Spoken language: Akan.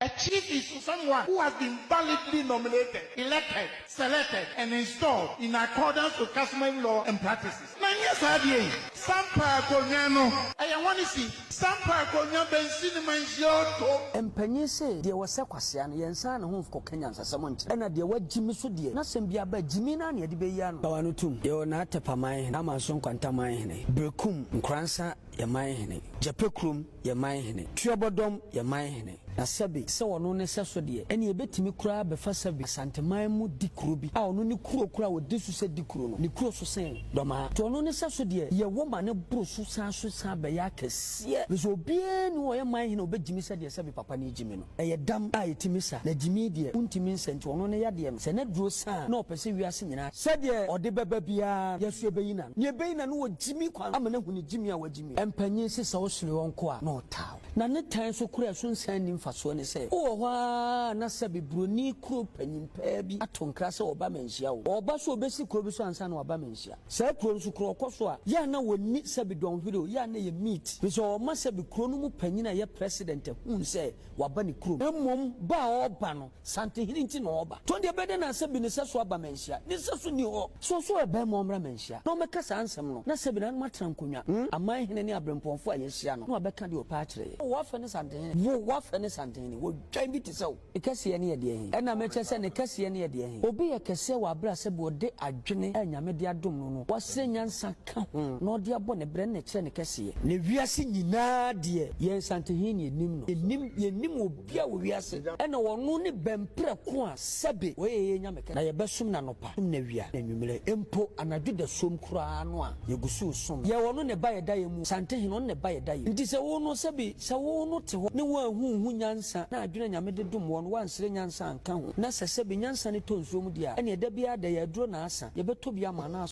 A chief is someone who has been validly nominated, elected, selected, and installed in accordance with customary law and practices. Now, yes, I did. Sampa Konyano, I want to see Sampa Konya Benzin Manjoto. And Penny say there was a question, Yansan, home for Kenyans as someone, and at the word Jimmy Sudi, nothing be about Jimina near the Bayan. Bawanutum, you're not a Pamai, Amazon Quantamahene, Burkum, Cransa, Yamahene, Japekrum, Yamahene, Trebodom, Yamahene. Na sabi so ono ne seso de ene ebetimi kura be fa sabi santeman mu dikuro bi a ono ne kura wo desu se dikuro no ne kuro so sen doma to ono ne seso de ye wo ma ne bro so san be ya kese be so bie ni wo ye man hina obejimi se de sabi papa ne jimi no eye dam a yetimi sa na jimi de untimi nsenti ono ne ya de se ne duro san na opese wiase nyina se de ode beba bia yesu ebeyina ne ebeyina no wo jimi kwan amana hu ne jimi a wajimi empanyi se sa wo sure wonko a no taw na ne tan so kura so nsan ni so ne say oh wa na sabi broni kro panyimpa bi atonkra se oba manhia wo oba so obesi kro bi so ansa na oba manhia say kro so kro koso a ya na woni sabi don hwere ya na ye meet bi so o ma sabi kro no mu panyina ye president hun say waba ni kro emom ba oba no sante hirinti na oba to de bede na sabi ne seso oba manhia ne seso ni ho so ebe mo mra manhia no meka sa ansem no na sabi na matran konwa aman hene ne abremponfo a ye hia no na obeka de opa akire wo fa ne sante hene wo fa ne sante wo twan bi tisau ekase ne ye de hin ena meche se ne kase ne ye de hin obi ye kase wa bra se bo de adwene anyame de adom no wase nyansa ka ho na ode abo ne bre ne kire ne kase ne wiase nyina de ye sante hin ne nim no yenim obi a wo wiase ena wono ne bempre ko a sebe we ye nyame ka na ye besum na nopa na wia na nwumere empo anadwo de som kura no a ye gusu som ye wono ne ba ye da ye mu sante hin no ne ba ye da ye nti se wo no sebe se wo no te ho ne wo hu nyansa na adwene nyame de dum won wansere nyansa anka ho na sese be nyansa ne tonsuo mu dia ene da bia da ya duro na asa ye beto bia ma na